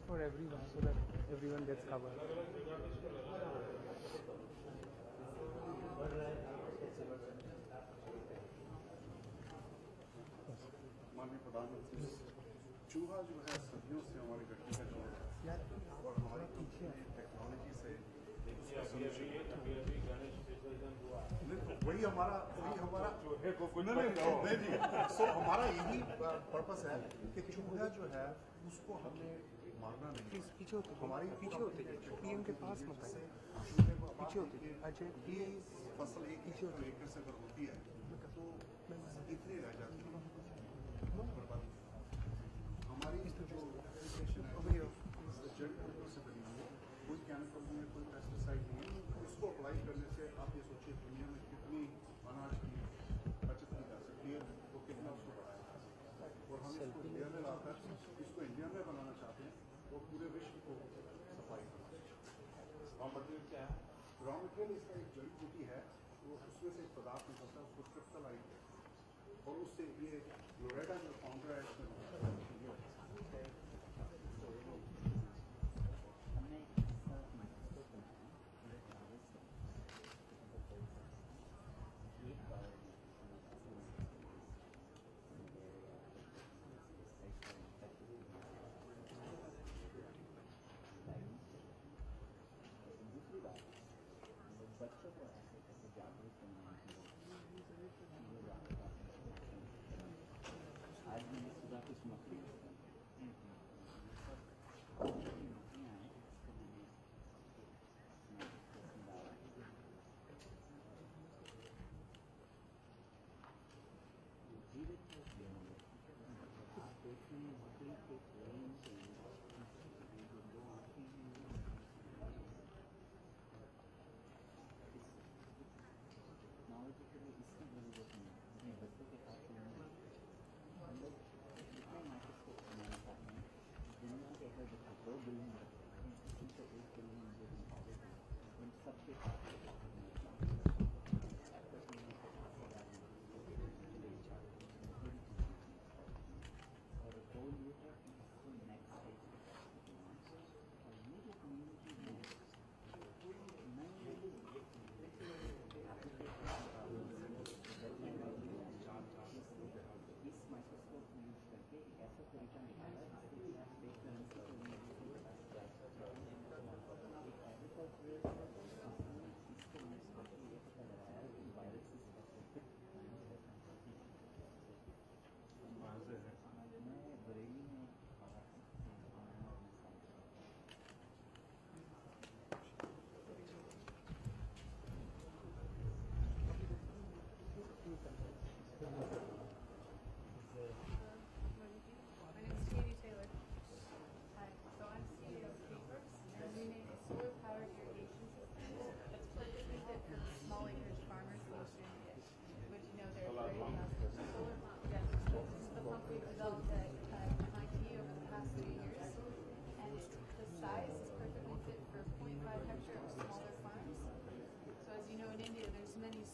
for everyone so that everyone gets covered. माननीय प्रधानमंत्री, चूहा जो है सदियों से हमारी गड्डी का जोड़ है और हमारी टेक्नोलॉजी से वही हमारा हमारा यही पर्पस है कि चूहा जो है उसको हमें मारना नहीं। पीछे होते पीएम के पास मत आइए, पीछे होते अजय ये फसल एक एकड़ से अगर होती है तो इतनी रह जाती है। हमारी जो एप्लीकेशन है जड़ बूटियों से बनी हुई है, कोई केमिकल नहीं है, कोई पेस्टिसाइड नहीं है। उसको अप्लाई करने से आप ये सोचिए दुनिया में कितनी अनाज की बचत की जा सकती है, वो कितना उसको बढ़ाया जा सकता है। और हम इसको इंडिया में लाकर इसको इंडिया में बनाना चाहते हैं और पूरे विश्व को सफाई करना चाहते हैं। रॉ मटेरियल क्या है? रॉ मटेरियल इसका एक जड़ी बूटी है, वो उसमें से एक पदार्थ निकलता है, उसको ट्रिप्टोलाइट कहते हैं और उससे ये लोरेटा जो फाउंडर है इसमें बच्चों को ऐसे जागरूक करना आज मैंने सुबह कुछ मछलियाँ हैं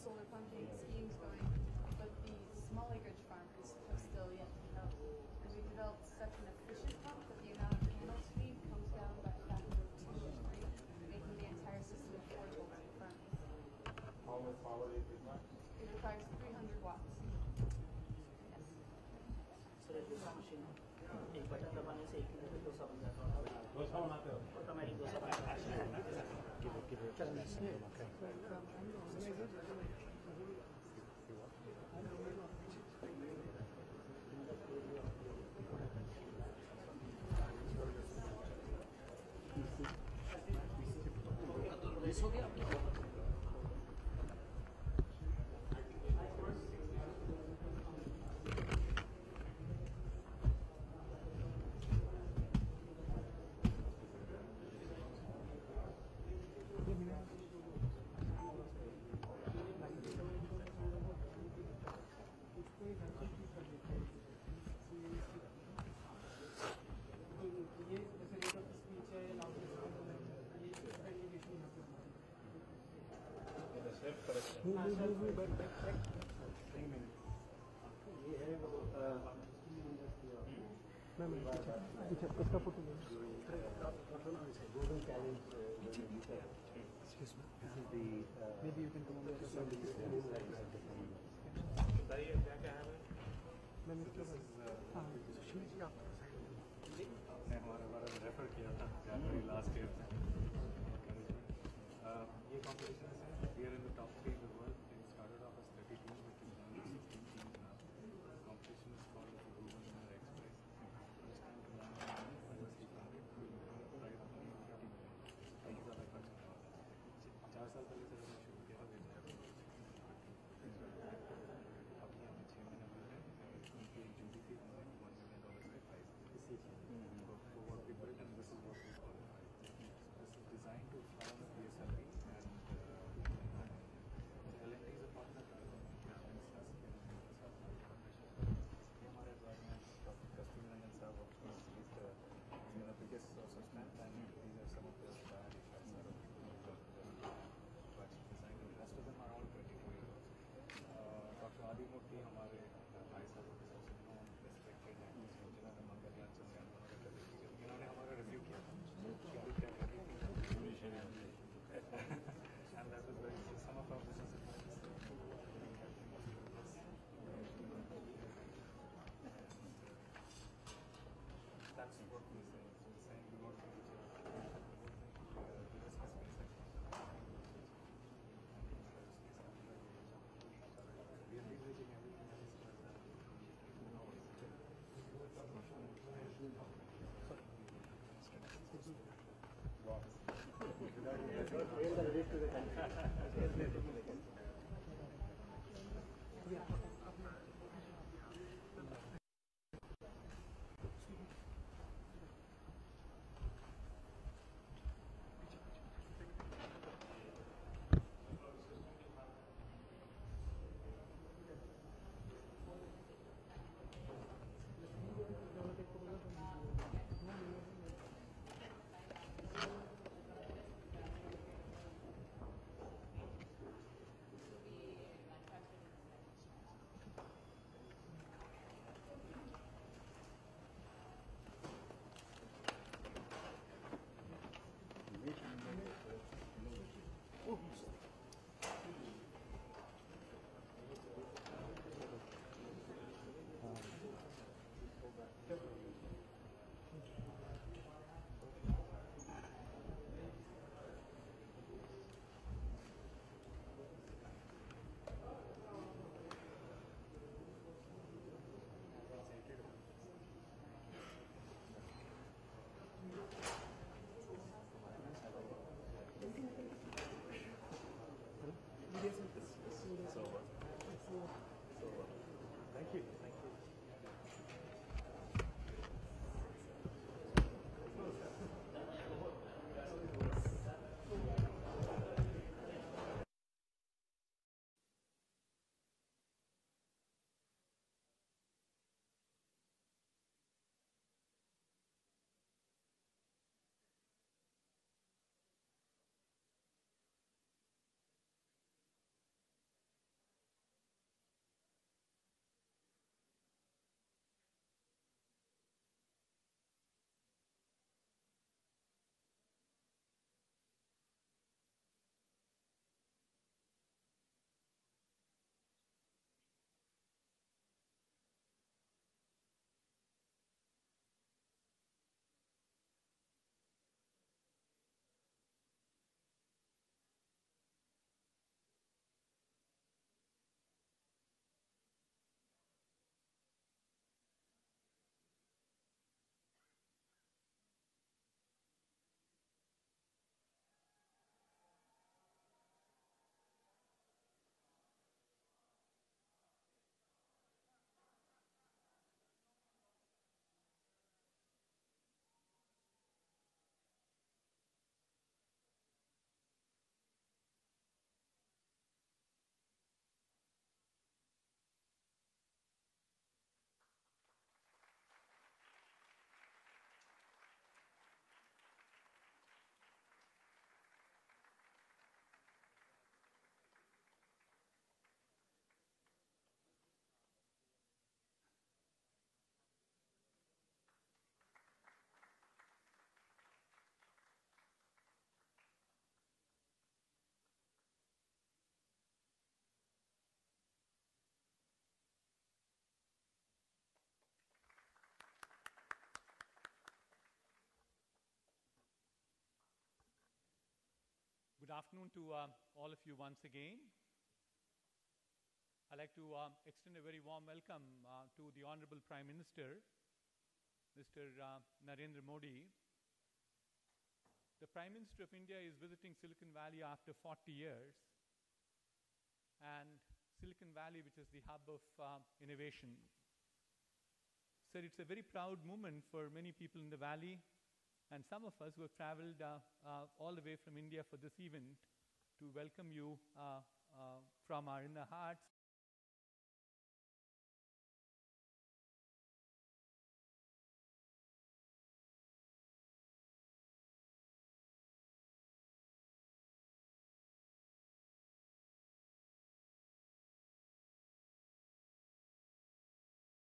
solar pumping schemes going, but the small acreage farmers have still yet to develop. And we developed such an efficient pump that the amount of panel speed comes down by a factor of 2 or 3, making the entire system affordable to farmers. How much power is it? It requires 300 watts. Yes. So machine. एक button दबाने से एक ही दिन डोसा बन जाता है। डोसा बनाते हो? ऑटोमेटिक डोसा बनाते हैं। मिस हो गया। मैं पीछे उसका फोटो ले maybe you can come over to Minister हाँ सुशील जी आप ने हमारे बारे में रेफर किया था जनवरी लास्ट ईयर में ये कॉम्पिटिशन है we are in the top 3 in the world in started off as 30 team which is now 16 teams now competition is called the Global Winner Express understand to learn university founded price money 30 million कई ज़्यादा खर्च होने वाला है 4 साल पहले से मैंने शुरू किया था अभी हमें 6 महीने हुए हैं उनकी एक जूरी थी हमने $1 million का prize for what we built, and this is what we qualified. This is designed to fly on the PSLV, and L&T is a partner to us, Nasscom and हमारे द्वारा में Kasturi Rangan साहब of course is the biggest source of strength, and these are some of the designed, and most of them are all 22 years old. Dr. Adi Murthy हमारे भाई साहब के सबसे known respected हैं जिन्होंने मंगलयान चंद्रयान दोनों का इन्होंने हमारा रिव्यू किया था and that was very some of our business advisors that's what we say so we're saying we want to reach we are leveraging everything that is afternoon to all of you once again. I'd like to extend a very warm welcome to the Honorable Prime Minister, Mr. Narendra Modi. The Prime Minister of India is visiting Silicon Valley after 40 years. And Silicon Valley, which is the hub of innovation. So it's a very proud moment for many people in the valley, and some of us who have traveled all the way from India for this event to welcome you from our inner hearts.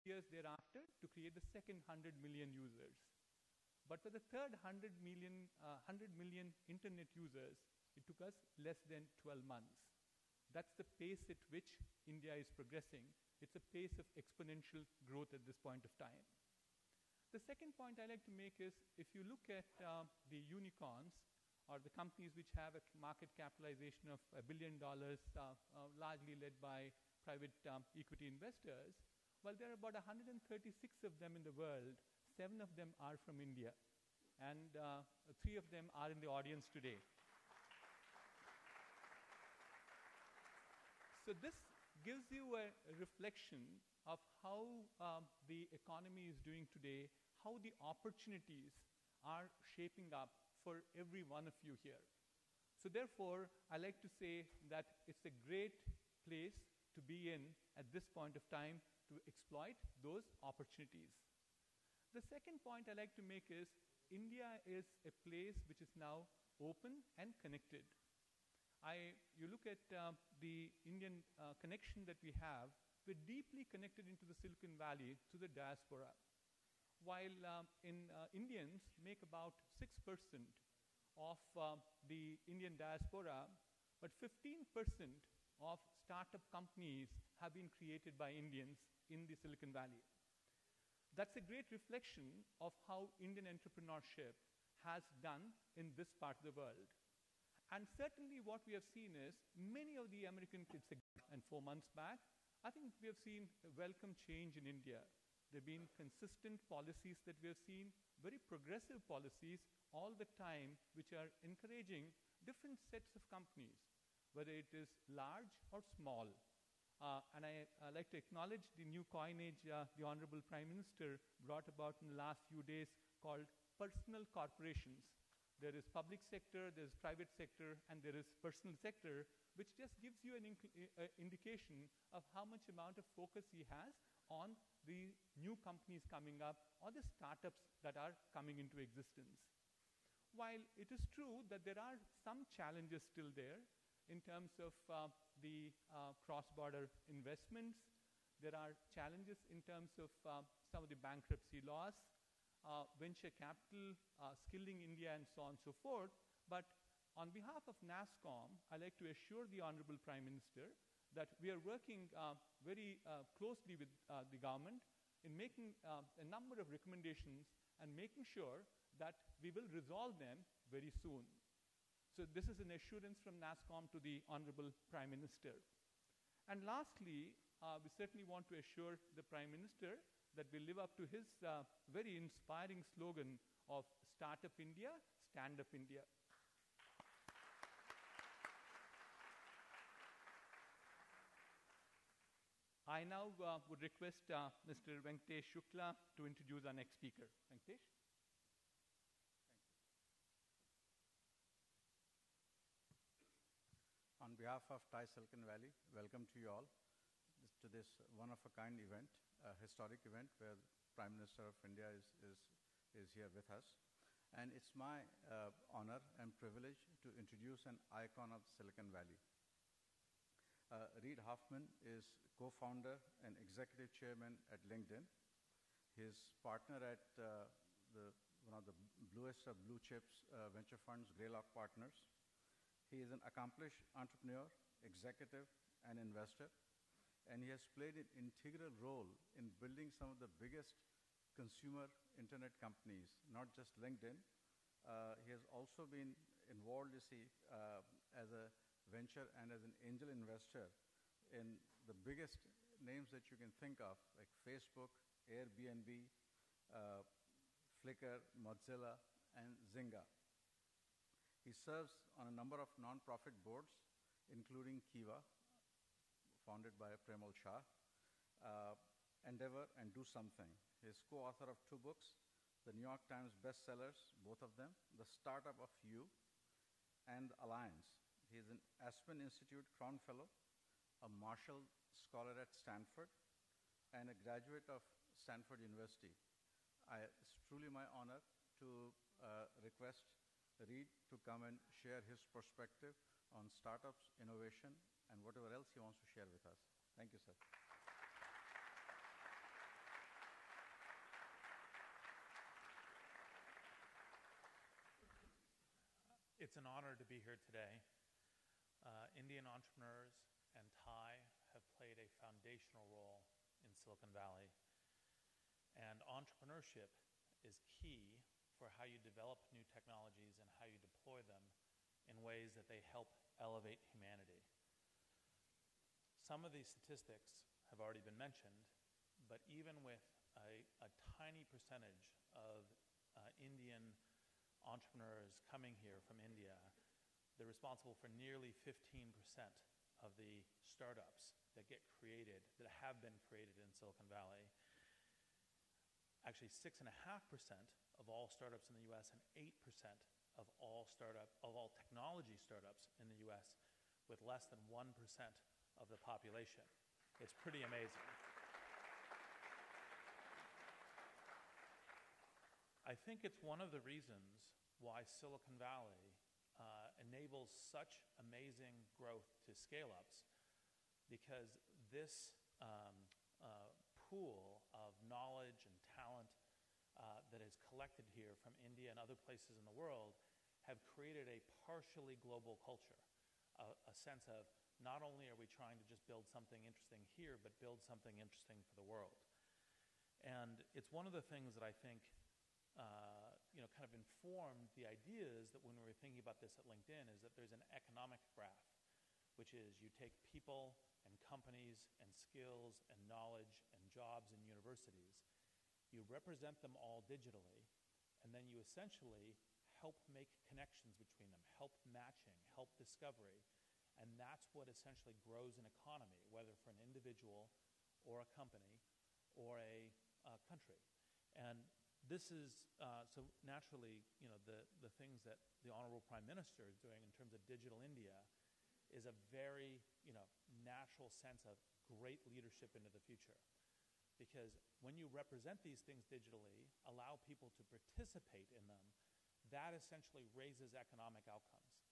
Years thereafter to create the second 100 million users. But for the third 100 million internet users, it took us less than 12 months. That's the pace at which India is progressing. It's a pace of exponential growth at this point of time. The second point I like to make is, if you look at the unicorns, or the companies which have a market capitalization of $1 billion, largely led by private equity investors, well, there are about 136 of them in the world. 7 of them are from India. And 3 of them are in the audience today. So this gives you a reflection of how the economy is doing today, how the opportunities are shaping up for every one of you here. So therefore, I like to say that it's a great place to be in at this point of time to exploit those opportunities. The second point I like to make is, India is a place which is now open and connected. You look at the Indian connection that we have, we're deeply connected into the Silicon Valley to the diaspora. While Indians make about 6% of the Indian diaspora, but 15% of startup companies have been created by Indians in the Silicon Valley. That's a great reflection of how Indian entrepreneurship has done in this part of the world. And certainly what we have seen is many of the American kids, and 4 months back, I think we have seen a welcome change in India. There have been consistent policies that we have seen, very progressive policies all the time, which are encouraging different sets of companies, whether it is large or small. And I like to acknowledge the new coinage the Honorable Prime Minister brought about in the last few days called personal corporations. There is public sector, there is private sector, and there is personal sector, which just gives you an indication of how much amount of focus he has on the new companies coming up or the startups that are coming into existence. While it is true that there are some challenges still there, in terms of the cross-border investments, there are challenges in terms of some of the bankruptcy laws, venture capital, skilling India, and so on and so forth. But on behalf of Nasscom, I'd like to assure the Honorable Prime Minister that we are working very closely with the government in making a number of recommendations and making sure that we will resolve them very soon. So this is an assurance from Nasscom to the Honorable Prime Minister. And lastly, we certainly want to assure the Prime Minister that we live up to his very inspiring slogan of Startup India, Stand Up India. I now would request Mr. Venkatesh Shukla to introduce our next speaker. Venkatesh? On behalf of TiE Silicon Valley, welcome to you all to this one-of-a-kind event, a historic event where the Prime Minister of India is here with us. And it's my honor and privilege to introduce an icon of Silicon Valley. Reid Hoffman is co-founder and executive chairman at LinkedIn. His partner at one of the bluest of blue chips venture funds, Greylock Partners. He is an accomplished entrepreneur, executive, and investor, and he has played an integral role in building some of the biggest consumer internet companies, not just LinkedIn. He has also been involved, you see, as a venture and as an angel investor in the biggest names that you can think of, like Facebook, Airbnb, Flickr, Mozilla, and Zynga. He serves on a number of non-profit boards, including Kiva, founded by Premal Shah, Endeavor, and Do Something. He is co-author of 2 books, the New York Times bestsellers, both of them, The Startup of You and Alliance. He is an Aspen Institute Crown Fellow, a Marshall Scholar at Stanford, and a graduate of Stanford University. It's truly my honor to request Reed to come and share his perspective on startups, innovation, and whatever else he wants to share with us. Thank you, sir. It's an honor to be here today. Indian entrepreneurs and Thai have played a foundational role in Silicon Valley. And entrepreneurship is key for how you develop new technologies and how you deploy them in ways that they help elevate humanity. Some of these statistics have already been mentioned, but even with a tiny percentage of Indian entrepreneurs coming here from India, they're responsible for nearly 15% of the startups that get created, that have been created in Silicon Valley. Actually, 6.5% of all startups in the US and 8% of all technology startups in the US, with less than 1% of the population. It's pretty amazing. I think it's one of the reasons why Silicon Valley enables such amazing growth to scale-ups, because this pool of knowledge and talent that is collected here from India and other places in the world have created a partially global culture, a sense of not only are we trying to just build something interesting here, but build something interesting for the world. And it's one of the things that I think kind of informed the ideas that when we were thinking about this at LinkedIn is that there's an economic graph, which is you take people and companies and skills and knowledge and jobs and universities, you represent them all digitally, and then you essentially help make connections between them, help matching, help discovery, and that's what essentially grows an economy, whether for an individual or a company or a country. And this is, so naturally, the things that the Honorable Prime Minister is doing in terms of Digital India is a very, natural sense of great leadership into the future. Because when you represent these things digitally, allow people to participate in them, that essentially raises economic outcomes.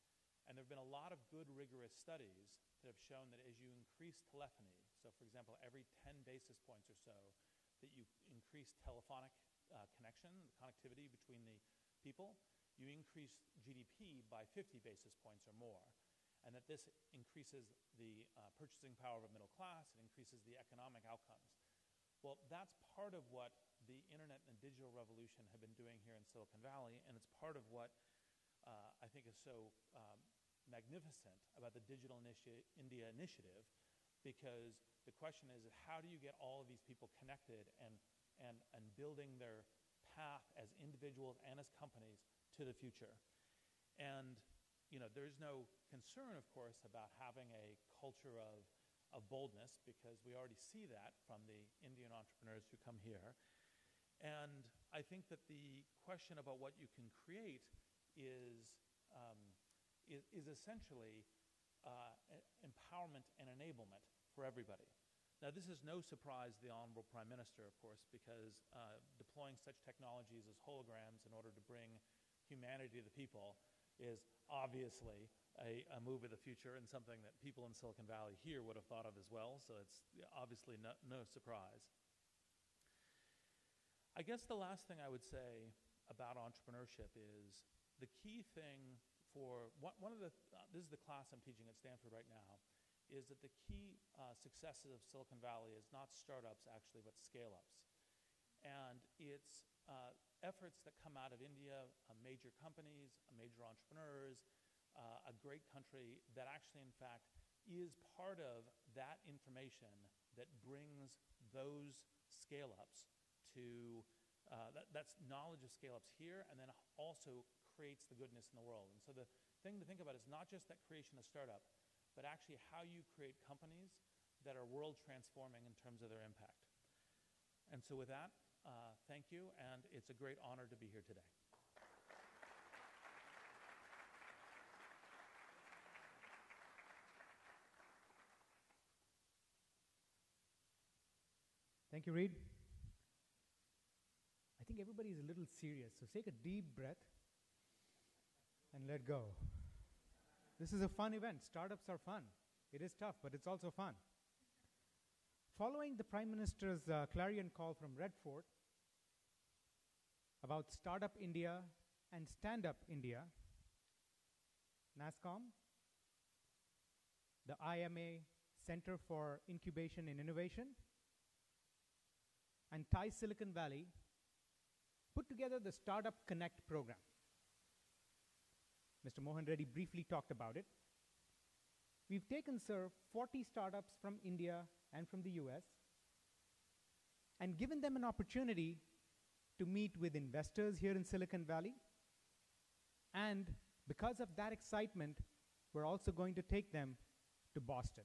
And there have been a lot of good, rigorous studies that have shown that as you increase telephony, so for example, every 10 basis points or so, that you increase telephonic connectivity between the people, you increase GDP by 50 basis points or more. And that this increases the purchasing power of a middle class, it increases the economic outcomes. Well, that's part of what the internet and the digital revolution have been doing here in Silicon Valley, and it's part of what I think is so magnificent about the Digital India initiative, because the question is how do you get all of these people connected and building their path as individuals and as companies to the future. And there's no concern, of course, about having a culture of boldness, because we already see that from the Indian entrepreneurs who come here. And I think that the question about what you can create is essentially empowerment and enablement for everybody. Now, this is no surprise to the Honorable Prime Minister, of course, because deploying such technologies as holograms in order to bring humanity to the people is obviously a move of the future and something that people in Silicon Valley here would have thought of as well, so it's obviously no surprise. I guess the last thing I would say about entrepreneurship is the key thing for, this is the class I'm teaching at Stanford right now, is that the key successes of Silicon Valley is not startups actually, but scale-ups. And it's efforts that come out of India, major companies, major entrepreneurs, a great country that actually, in fact, is part of that information that brings those scale-ups to, that's knowledge of scale-ups here, and then also creates the goodness in the world. And so the thing to think about is not just that creation of startup, but actually how you create companies that are world transforming in terms of their impact. And so with that, thank you, and it's a great honor to be here today. Thank you, Reid. I think everybody is a little serious, so take a deep breath and let go. This is a fun event. Startups are fun. It is tough, but it's also fun. Following the Prime Minister's clarion call from Red Fort about Startup India and Stand Up India, Nasscom, the IMA Center for Incubation and Innovation, and Thai Silicon Valley put together the Startup Konnect program. Mr. Mohan Reddy briefly talked about it. We've taken, sir, 40 startups from India and from the US and given them an opportunity to meet with investors here in Silicon Valley. And because of that excitement, we're also going to take them to Boston.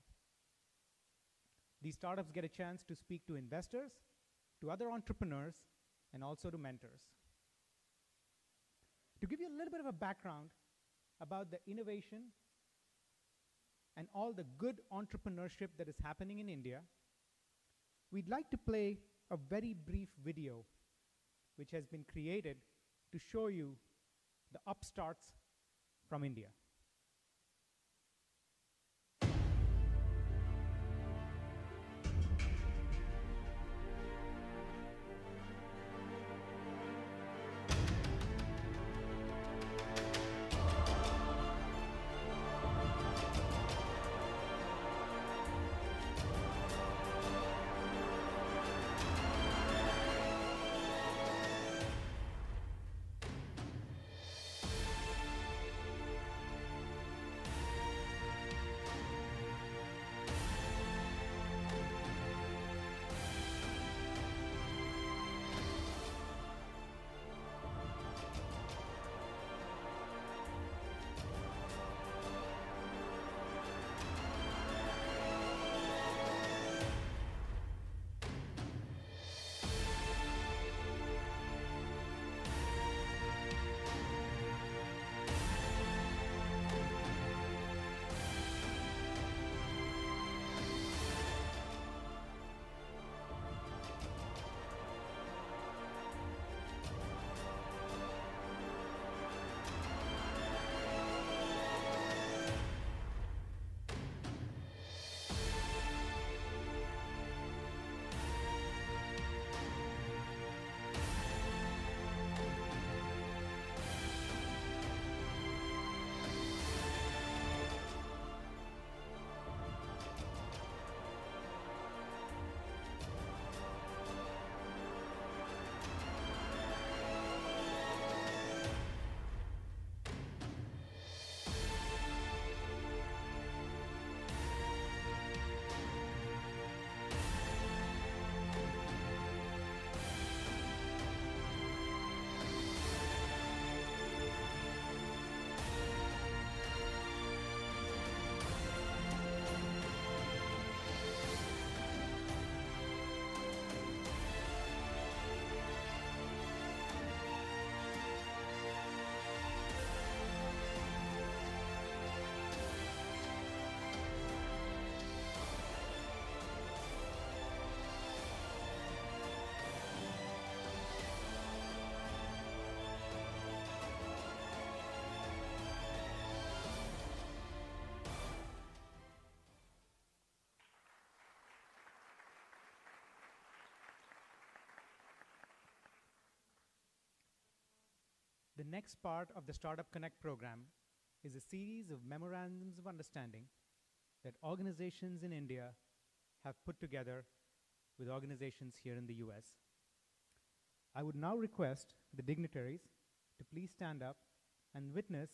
These startups get a chance to speak to investors, to other entrepreneurs, and also to mentors. To give you a little bit of a background about the innovation and all the good entrepreneurship that is happening in India, we'd like to play a very brief video which has been created to show you the upstarts from India. The next part of the Startup Connect program is a series of memorandums of understanding that organizations in India have put together with organizations here in the US. I would now request the dignitaries to please stand up and witness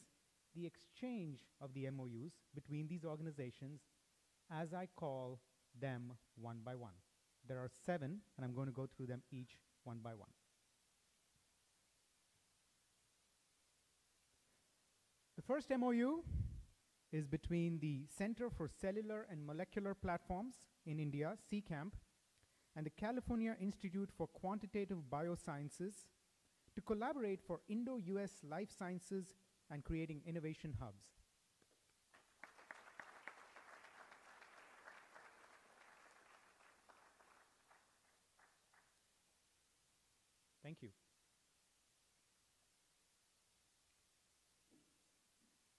the exchange of the MOUs between these organizations as I call them one by one. There are 7, and I'm going to go through them each one by one. The first MOU is between the Center for Cellular and Molecular Platforms in India, CCAMP, and the California Institute for Quantitative Biosciences to collaborate for Indo-US life sciences and creating innovation hubs. Thank you.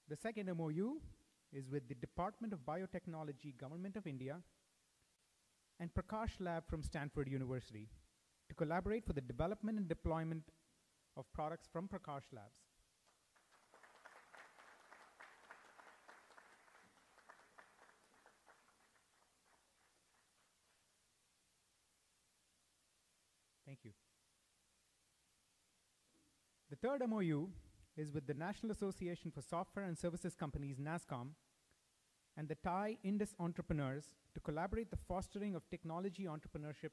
The second MOU is with the Department of Biotechnology, Government of India, and Prakash Lab from Stanford University to collaborate for the development and deployment of products from Prakash Labs. Thank you. The third MOU is with the National Association for Software and Services Companies, Nasscom, and the Thai Indus entrepreneurs to collaborate the fostering of technology entrepreneurship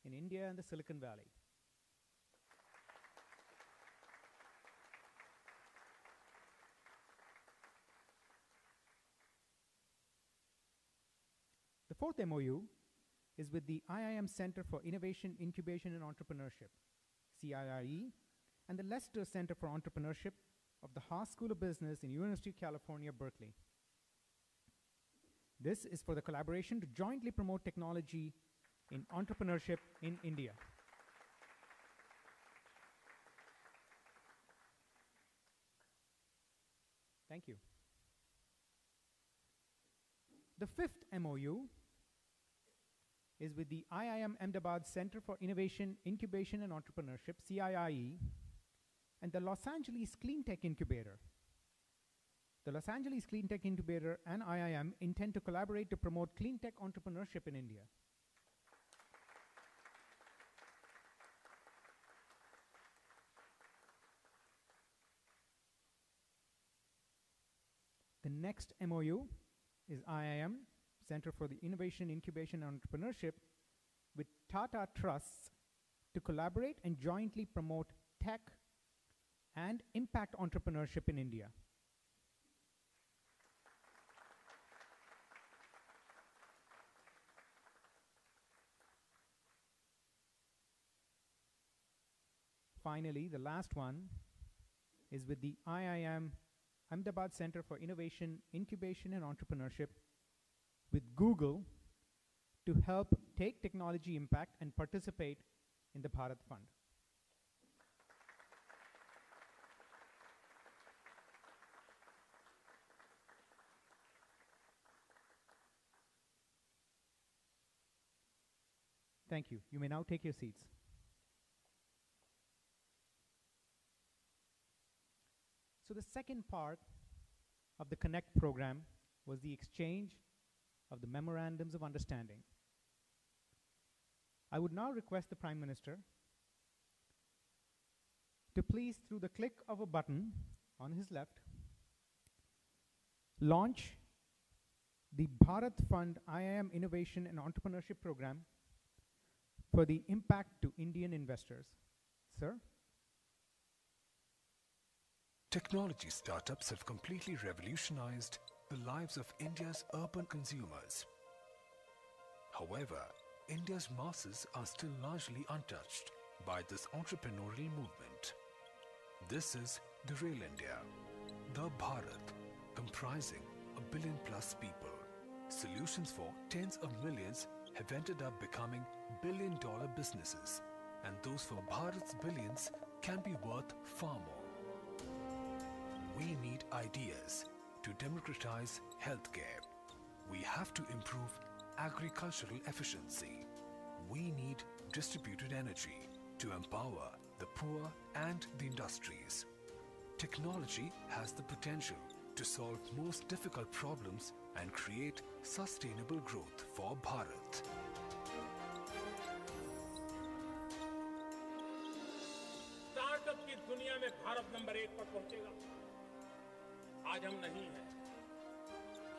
in India and the Silicon Valley. The fourth MOU is with the IIM Center for Innovation, Incubation and Entrepreneurship, CIIE, and the Lester Center for Entrepreneurship of the Haas School of Business in University of California, Berkeley. This is for the collaboration to jointly promote technology in entrepreneurship in India. Thank you. The fifth MOU is with the IIM Ahmedabad Center for Innovation, Incubation and Entrepreneurship, CIIE, and the Los Angeles Clean Tech Incubator. The Los Angeles Clean Tech Incubator and IIM intend to collaborate to promote clean tech entrepreneurship in India. The next MOU is IIM, Center for the Innovation, Incubation and Entrepreneurship, with Tata Trusts to collaborate and jointly promote tech and impact entrepreneurship in India. Finally, the last one is with the IIM Ahmedabad Center for Innovation, Incubation and Entrepreneurship with Google to help take technology impact and participate in the Bharat Fund. Thank you. You may now take your seats. So the second part of the Connect program was the exchange of the memorandums of understanding. I would now request the Prime Minister to please, through the click of a button on his left, launch the Bharat Fund IIM Innovation and Entrepreneurship Program for the impact to Indian investors. Sir? Technology startups have completely revolutionized the lives of India's urban consumers. However, India's masses are still largely untouched by this entrepreneurial movement. This is the real India, the Bharat, comprising 1 billion plus people. Solutions for tens of millions have ended up becoming billion-dollar businesses, and those for Bharat's billions can be worth far more. We need ideas to democratize healthcare. We have to improve agricultural efficiency. We need distributed energy to empower the poor and the industries. Technology has the potential to solve most difficult problems and create sustainable growth for Bharat. Bharat number 1 पर पहुंचेगा। आज हम नहीं हैं।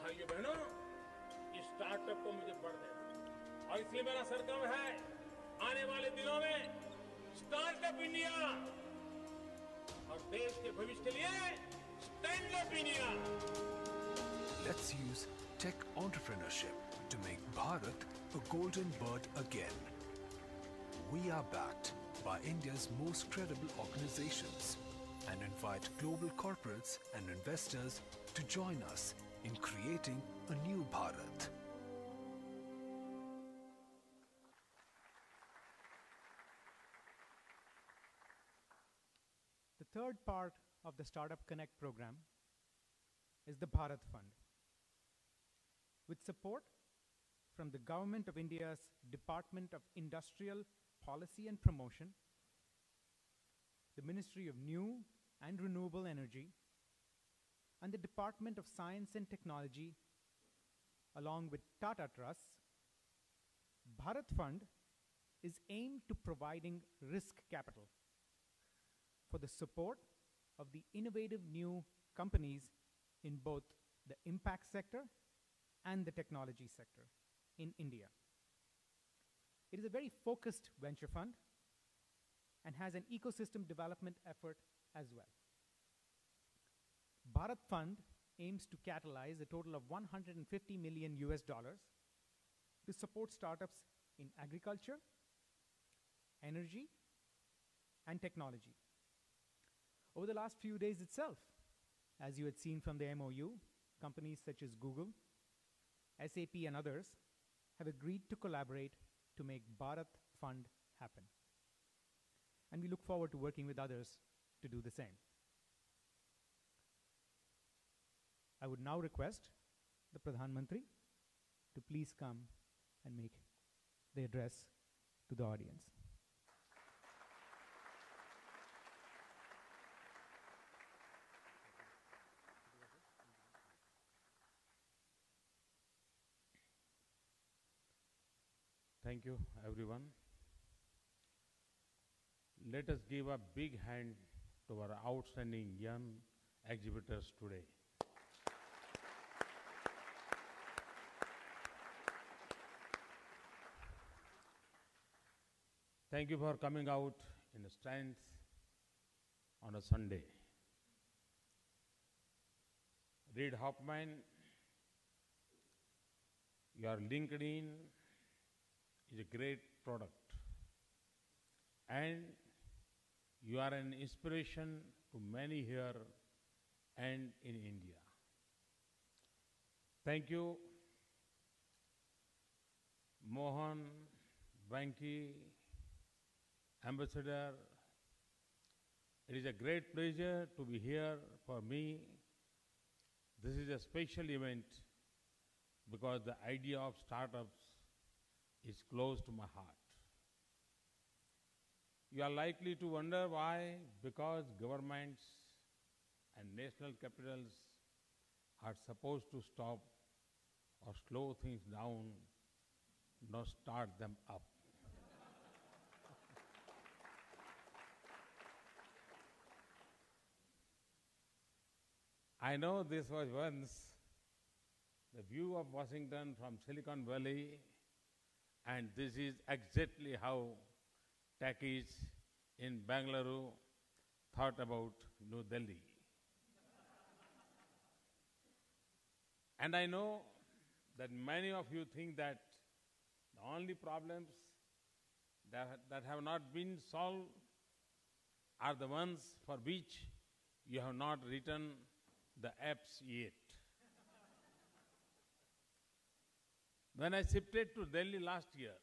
भाइयों बहनों, इस startup को मुझे बढ़ देना और इसलिए मेरा संकल्प है आने वाले दिनों में स्टार्टअप इंडिया और देश के भविष्य के लिए stand up India. Let's use tech entrepreneurship to make Bharat a golden bird again. We are backed by India's most credible organizations and invite global corporates and investors to join us in creating a new Bharat. The third part of the Startup Connect program is the Bharat Fund. With support from the Government of India's Department of Industrial Policy and Promotion, the Ministry of New and Renewable Energy, and the Department of Science and Technology, along with Tata Trusts, Bharat Fund is aimed to providing risk capital for the support of the innovative new companies in both the impact sector and the technology sector in India. It is a very focused venture fund and has an ecosystem development effort as well. Bharat Fund aims to catalyze a total of $150 million to support startups in agriculture, energy, and technology. Over the last few days itself, as you had seen from the MOU, companies such as Google, SAP, and others have agreed to collaborate to make Bharat Fund happen. And we look forward to working with others to do the same. I would now request the Pradhan Mantri to please come and make the address to the audience. Thank you, everyone. Let us give a big hand to our outstanding young exhibitors today. Thank you for coming out in strength on a Sunday. Reid Hoffman, your LinkedIn is a great product, and you are an inspiration to many here and in India. Thank you, Mohan, Venki, Ambassador. It is a great pleasure to be here for me. This is a special event because the idea of startups is close to my heart. You are likely to wonder why, because governments and national capitals are supposed to stop or slow things down, not start them up. I know this was once the view of Washington from Silicon Valley, and this is exactly how techies in Bangalore thought about New Delhi. And I know that many of you think that the only problems that have not been solved are the ones for which you have not written the apps yet. When I shifted to Delhi last year,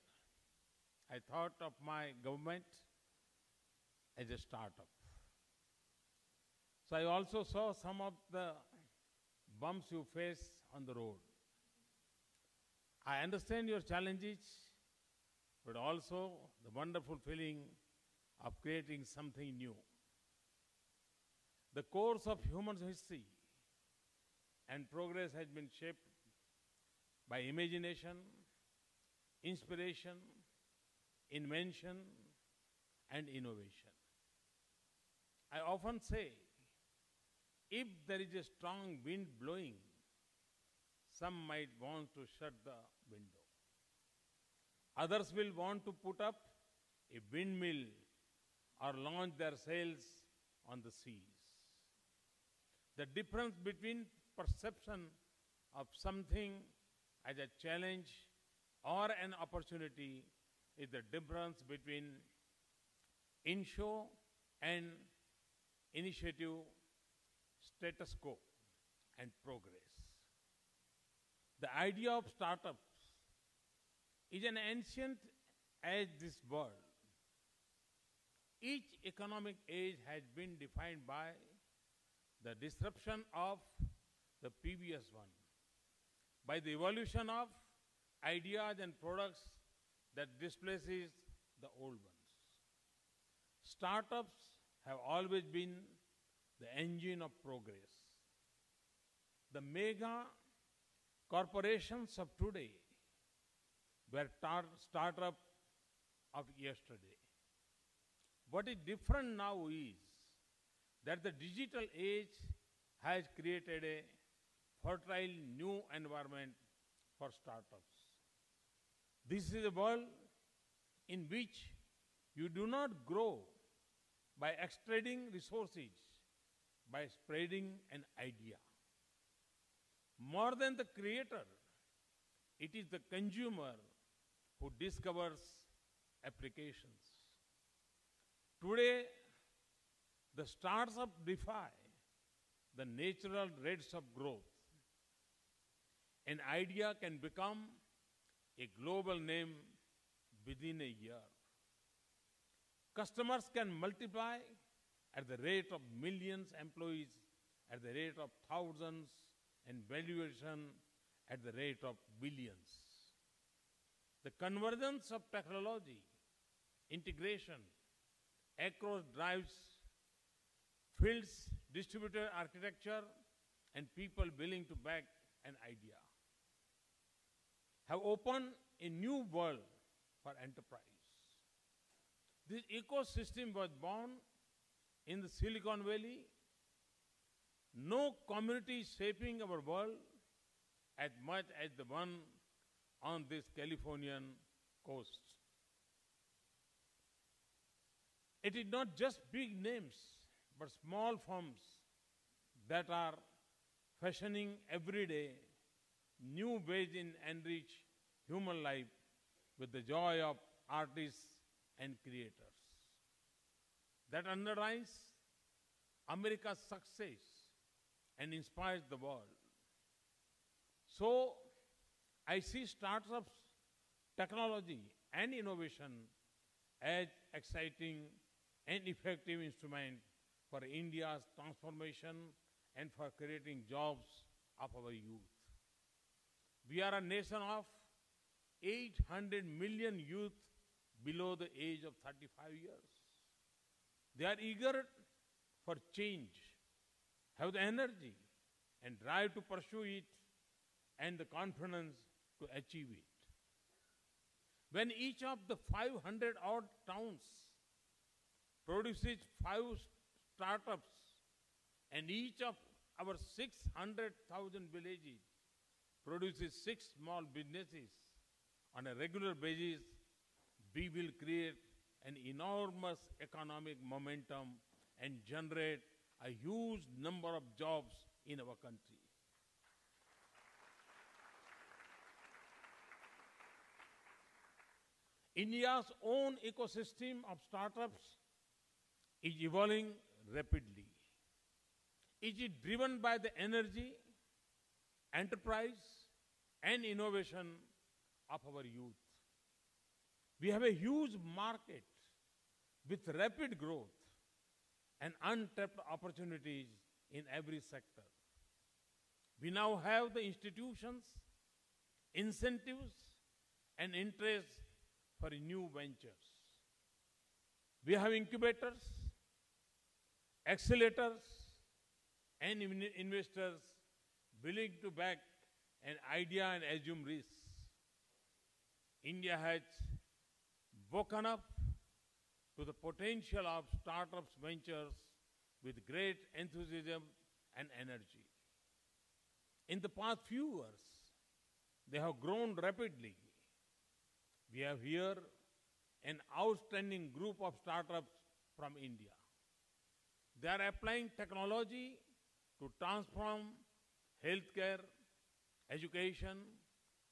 I thought of my government as a startup. So I also saw some of the bumps you face on the road. I understand your challenges, but also the wonderful feeling of creating something new. The course of human history and progress has been shaped by imagination, inspiration, invention, and innovation. I often say, if there is a strong wind blowing, some might want to shut the window. Others will want to put up a windmill or launch their sails on the seas. The difference between perception of something as a challenge or an opportunity is the difference between in-show and initiative, status quo, and progress. The idea of startups is an ancient as this world. Each economic age has been defined by the disruption of the previous one, by the evolution of ideas and products that displaces the old ones. Startups have always been the engine of progress. The mega corporations of today were startups of yesterday. What is different now is that the digital age has created a fertile new environment for startups. This is a world in which you do not grow by extracting resources, by spreading an idea. More than the creator, it is the consumer who discovers applications. Today, the startups defy the natural rates of growth. An idea can become a global name within a year. Customers can multiply at the rate of millions, employees at the rate of thousands, and valuation at the rate of billions. The convergence of technology, integration across drives, fields, distributed architecture, and people willing to back an idea have opened a new world for enterprise. This ecosystem was born in the Silicon Valley. No community is shaping our world as much as the one on this Californian coast. It is not just big names, but small firms that are fashioning every day new ways in enrich human life with the joy of artists and creators. That underlines America's success and inspires the world. So, I see startups, technology, and innovation as exciting and effective instrument for India's transformation and for creating jobs of our youth. We are a nation of 800 million youth below the age of 35 years. They are eager for change, have the energy and drive to pursue it, and the confidence to achieve it. When each of the 500-odd towns produces 5 startups, and each of our 600,000 villages produces 6 small businesses on a regular basis, we will create an enormous economic momentum and generate a huge number of jobs in our country. India's own ecosystem of startups is evolving rapidly. It is driven by the energy, enterprise, and innovation of our youth. We have a huge market with rapid growth and untapped opportunities in every sector. We now have the institutions, incentives, and interest for new ventures. We have incubators, accelerators, and investors willing to back an idea and assume risks. India has woken up to the potential of startups ventures with great enthusiasm and energy. In the past few years, they have grown rapidly. We have here an outstanding group of startups from India. They are applying technology to transform healthcare, education,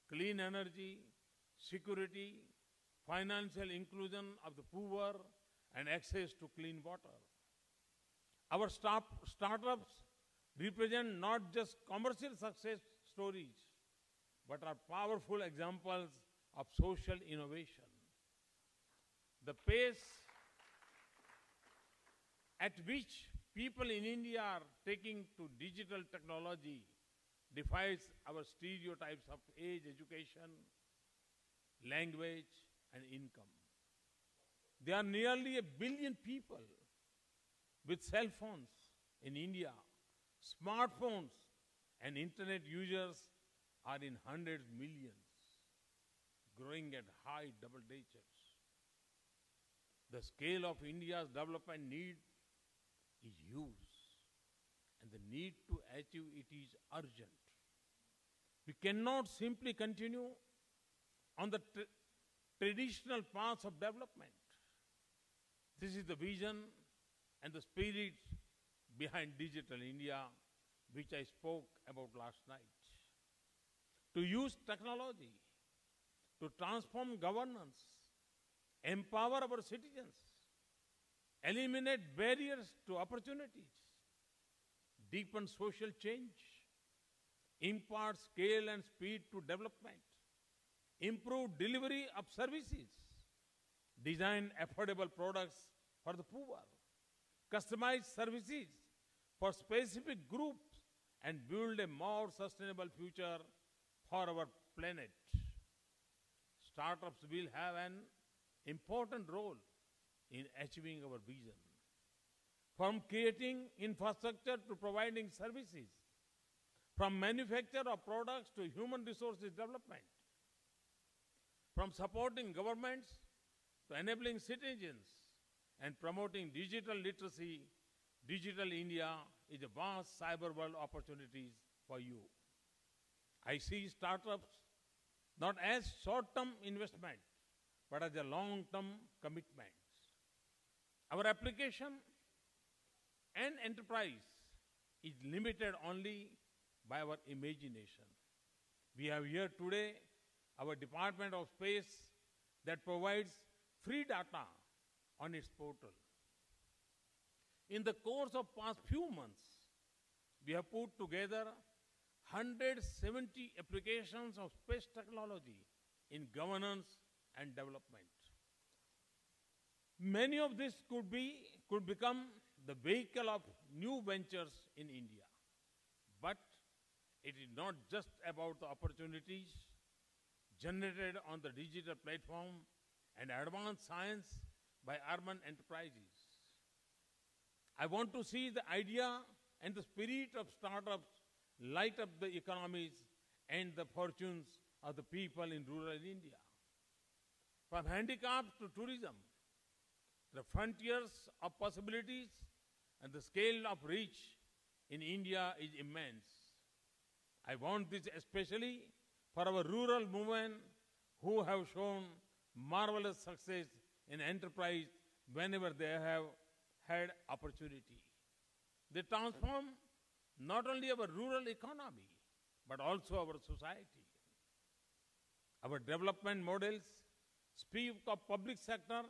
clean energy, security, financial inclusion of the poor, and access to clean water. Our startups represent not just commercial success stories, but are powerful examples of social innovation. The pace at which people in India are taking to digital technology defies our stereotypes of age, education, language, and income. There are nearly 1 billion people with cell phones in India. Smartphones and internet users are in hundreds of millions, growing at high double digits. The scale of India's development need is huge, and the need to achieve it is urgent. We cannot simply continue on the traditional paths of development. This is the vision and the spirit behind Digital India, which I spoke about last night. To use technology to transform governance, empower our citizens, eliminate barriers to opportunities, deepen social change, impart scale and speed to development, improve delivery of services, design affordable products for the poor, customize services for specific groups, and build a more sustainable future for our planet. Startups will have an important role in achieving our vision. From creating infrastructure to providing services, from manufacture of products to human resources development, from supporting governments to enabling citizens and promoting digital literacy, Digital India is a vast cyber world opportunities for you. I see startups not as short-term investment, but as a long-term commitment. Our application and enterprise is limited only by our imagination. We have here today our Department of Space that provides free data on its portal. In the course of past few months, we have put together 170 applications of space technology in governance and development. Many of these could become the vehicle of new ventures in India. But it is not just about the opportunities generated on the digital platform and advanced science by urban enterprises. I want to see the idea and the spirit of startups light up the economies and the fortunes of the people in rural India. From handicrafts to tourism, the frontiers of possibilities and the scale of reach in India is immense. I want this especially for our rural women who have shown marvelous success in enterprise whenever they have had opportunity. They transform not only our rural economy, but also our society. Our development models speak of public sector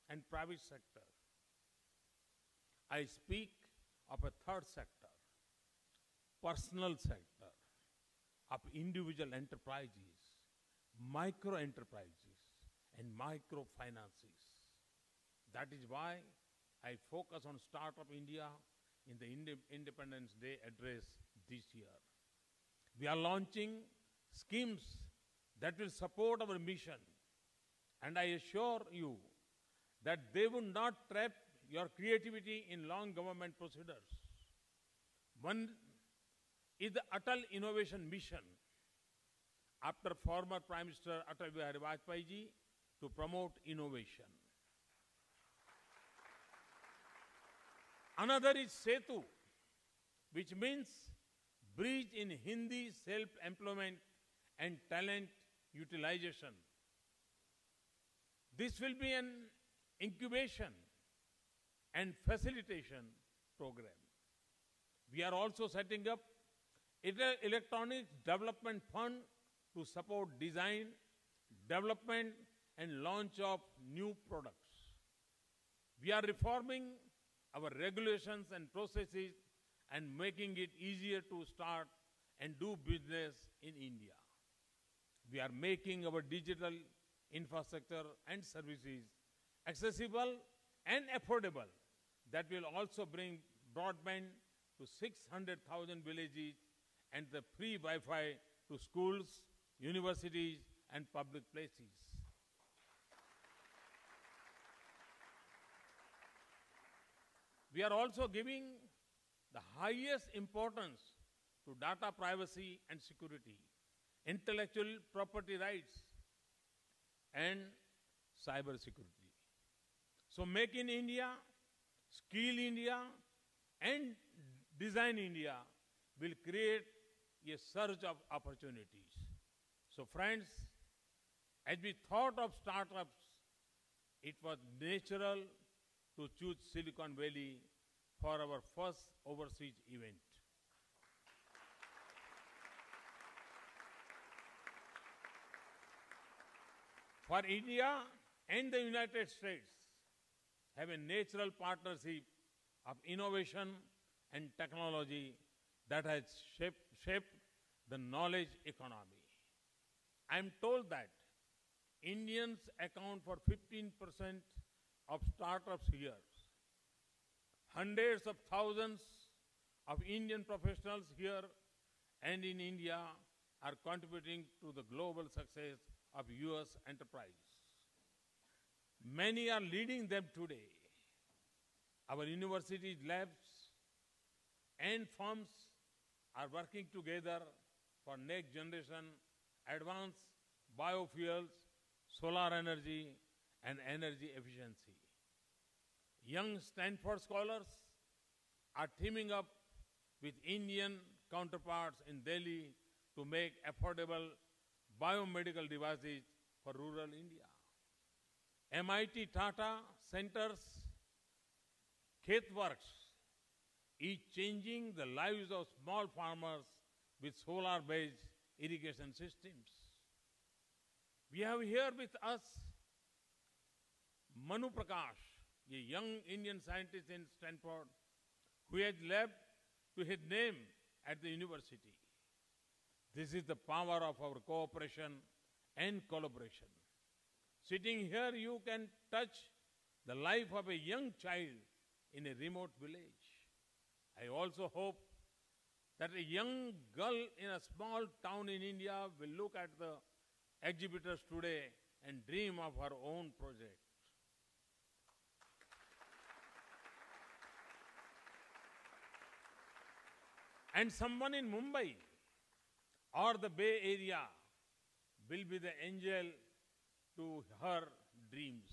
and private sector. I speak of a third sector, personal sector, of individual enterprises, micro enterprises, and microfinances. That is why I focus on Startup India in the Independence Day address this year. We are launching schemes that will support our mission, and I assure you that they will not trap your creativity in long government procedures. One is the Atal Innovation Mission, after former Prime Minister Atal Bihari Vajpayee ji, to promote innovation. Another is Setu, which means bridge in Hindi, self-employment and talent utilization. This will be an incubation and facilitation program. We are also setting up electronic development fund to support design, development and launch of new products. We are reforming our regulations and processes and making it easier to start and do business in India. We are making our digital infrastructure and services accessible and affordable. That will also bring broadband to 600,000 villages and the free Wi-Fi to schools, universities and public places. We are also giving the highest importance to data privacy and security, intellectual property rights, and cyber security. So Make in India, Skill India, and Design India will create a surge of opportunities. So friends, as we thought of startups, it was natural to choose Silicon Valley for our first overseas event. For India and the United States have a natural partnership of innovation and technology that has shaped the knowledge economy. I am told that Indians account for 15% of startups here. Hundreds of thousands of Indian professionals here and in India are contributing to the global success of US enterprise. Many are leading them today. Our universities, labs, and firms are working together for next generation advanced biofuels, solar energy, and energy efficiency. Young Stanford scholars are teaming up with Indian counterparts in Delhi to make affordable biomedical devices for rural India. MIT Tata Center's KhetWorks is changing the lives of small farmers with solar-based irrigation systems. We have here with us Manu Prakash, a young Indian scientist in Stanford, who has left to his name at the university. This is the power of our cooperation and collaboration. Sitting here, you can touch the life of a young child in a remote village. I also hope that a young girl in a small town in India will look at the exhibitors today and dream of her own project. And someone in Mumbai or the Bay Area will be the angel to her dreams.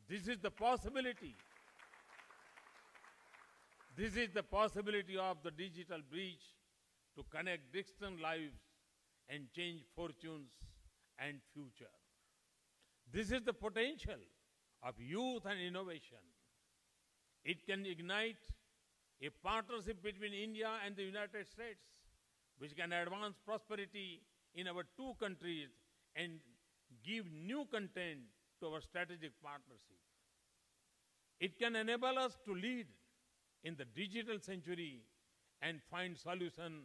This is the possibility. This is the possibility of the digital bridge to connect distant lives and change fortunes and future. This is the potential of youth and innovation. It can ignite a partnership between India and the United States, which can advance prosperity in our two countries and give new content to our strategic partnership. It can enable us to lead in the digital century and find solutions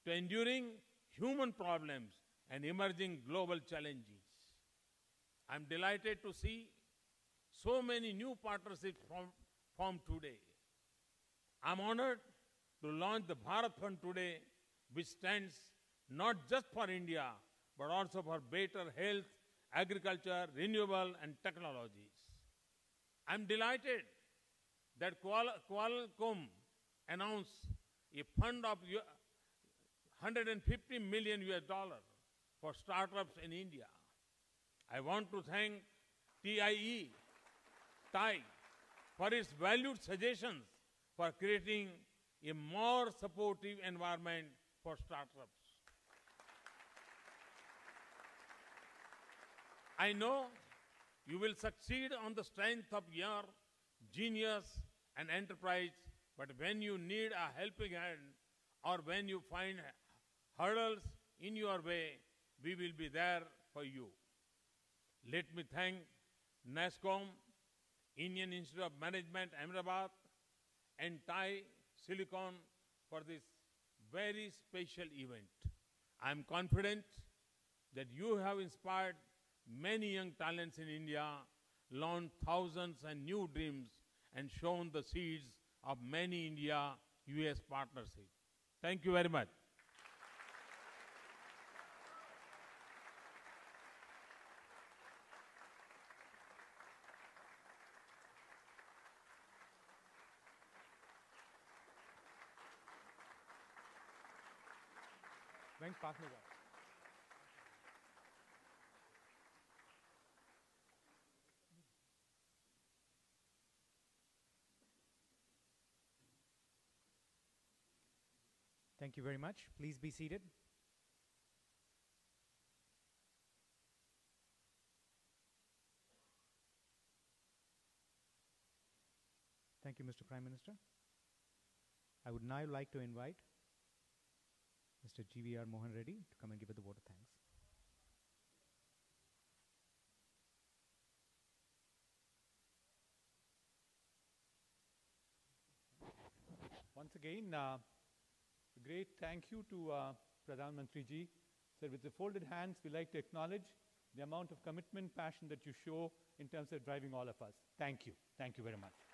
to enduring human problems and emerging global challenges. I'm delighted to see so many new partnerships formed today. I'm honored to launch the Bharat Fund today, which stands not just for India, but also for better health, agriculture, renewable, and technologies. I'm delighted that Qualcomm announced a fund of $150 million for startups in India. I want to thank TIE for its valued suggestions for creating a more supportive environment for startups. I know you will succeed on the strength of your genius and enterprise, but when you need a helping hand or when you find hurdles in your way, we will be there for you. Let me thank Nasscom, Indian Institute of Management, Ahmedabad, and Thai Silicon for this very special event. I am confident that you have inspired many young talents in India, launched thousands and new dreams, and shown the seeds of many India-US partnerships. Thank you very much. Venk, pass me that. Thank you very much. Please be seated. Thank you, Mr. Prime Minister. I would now like to invite Mr. GVR Mohan Reddy to come and give it the vote of thanks. Once again, a great thank you to Pradhan Mantri ji. Sir, with the folded hands, we like to acknowledge the amount of commitment, passion that you show in terms of driving all of us. Thank you. Thank you very much.